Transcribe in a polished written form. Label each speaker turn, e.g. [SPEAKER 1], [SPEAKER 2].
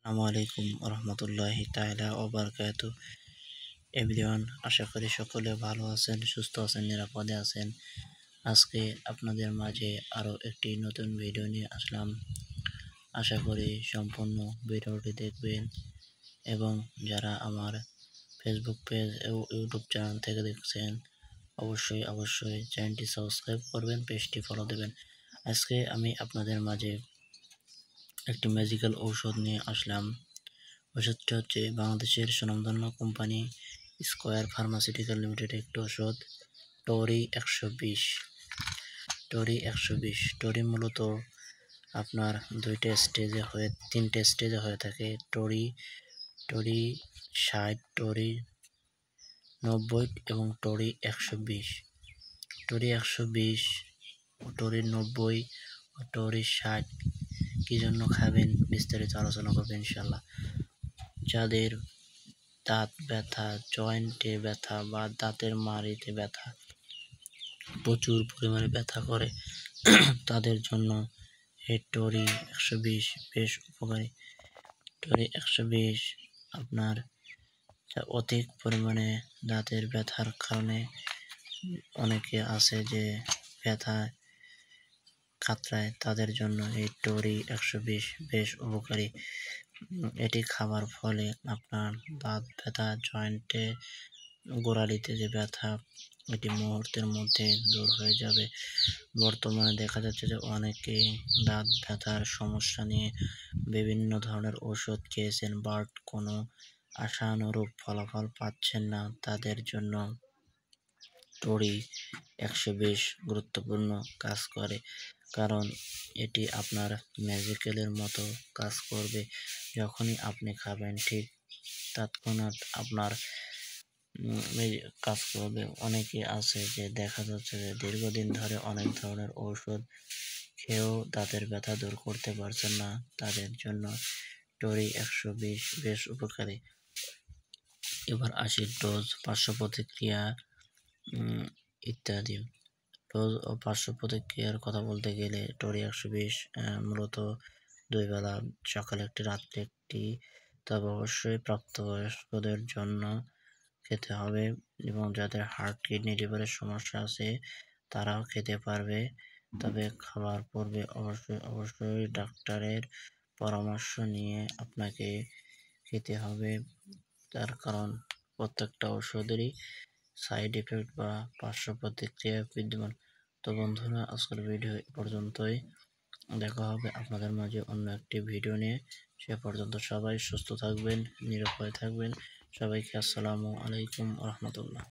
[SPEAKER 1] আসসালামু আলাইকুম রহমতুল্লাহি তাআলা ওয়া বারাকাতুহু। এভরিওয়ান, আশা করি সকলে ভালো আছেন, সুস্থ আছেন, নিরাপদে আছেন। আজকে আপনাদের মাঝে আরও একটি নতুন ভিডিও নিয়ে আসলাম। আশা করি সম্পূর্ণ ভিডিওটি দেখবেন এবং যারা আমার ফেসবুক পেজ ও ইউটিউব চ্যানেল থেকে দেখছেন অবশ্যই চ্যানেলটি সাবস্ক্রাইব করবেন, পেজটি ফলো দেবেন। আজকে আমি আপনাদের মাঝে একটি ম্যাজিক্যাল ঔষধ নিয়ে আসলাম। ওষুধটি হচ্ছে বাংলাদেশের স্বনামধন্য কোম্পানি স্কয়ার ফার্মাসিউটিক্যাল লিমিটেড একটি ওষুধ, টরি 120। টরি মূলত আপনার তিনটে স্টেজে হয়ে থাকে। টরি 60, টরি 90 এবং টরি 120। টরি 120, টরি 90 ও টরি 60 কি জন্য খাবেন বিস্তারিত আলোচনা করবেন ইনশাআল্লাহ। যাদের দাঁত ব্যথা, জয়েন্টে ব্যথা বা দাঁতের মাড়িতে ব্যথা, প্রচুর পরিমাণে ব্যথা করে তাদের জন্য এই টরি 120 বেশ উপকারী। টরি 120 আপনার অধিক পরিমাণে দাঁতের ব্যথার কারণে অনেকে আছে যে ব্যথা কাতরায়, তাদের জন্য এই টরি 120 বেশ উপকারী। এটি খাবার ফলে আপনার দাঁত ব্যথা, জয়েন্টে গোড়ালিতে যে ব্যথা, এটি মুহূর্তের মধ্যে দূর হয়ে যাবে। বর্তমানে দেখা যাচ্ছে যে অনেকেই দাঁত ব্যথার সমস্যা নিয়ে বিভিন্ন ধরনের ওষুধ খেয়েছেন, বাট কোনো আশানুরূপ ফলাফল পাচ্ছেন না। তাদের জন্য টরি 120 গুরুত্বপূর্ণ কাজ করে, কারণ এটি আপনার ম্যাজিক্যালের মতো কাজ করবে। যখনই আপনি খাবেন ঠিক তৎক্ষণাৎ আপনার কাজ করবে। অনেকে আছে যে দেখা যাচ্ছে যে দীর্ঘদিন ধরে অনেক ধরনের ঔষধ খেয়েও দাঁতের ব্যথা দূর করতে পারছেন না, তাদের জন্য টরি 120 বেশ উপকারী। এবার আসি ডোজ, পার্শ্ব প্রতিক্রিয়া ইত্যাদি। ডোজ ও পার্শ্ব প্রতিক্রিয়ার কথা বলতে গেলে টরি 120 মূলত 2 বেলা, সকালে একটি রাত্রে একটি, তবে অবশ্যই প্রাপ্তবয়স্কদের জন্য খেতে হবে এবং যাদের হার্ট, কিডনি, লিভারের সমস্যা আছে তারাও খেতে পারবে। তবে খাবার পূর্বে অবশ্যই ডাক্তারের পরামর্শ নিয়ে আপনাকে খেতে হবে, তার কারণ প্রত্যেকটা ওষুধেরই সাইড এফেক্ট বা পার্শ্ব প্রতিক্রিয়া বিদ্যমান। তো বন্ধুরা, আজকের ভিডিও এ পর্যন্তই। দেখা হবে আপনাদের মাঝে অন্য একটি ভিডিও নিয়ে। সে পর্যন্ত সবাই সুস্থ থাকবেন, নিরাপদে থাকবেন। সবাইকে আসসালামু আলাইকুম রহমতুল্লাহ।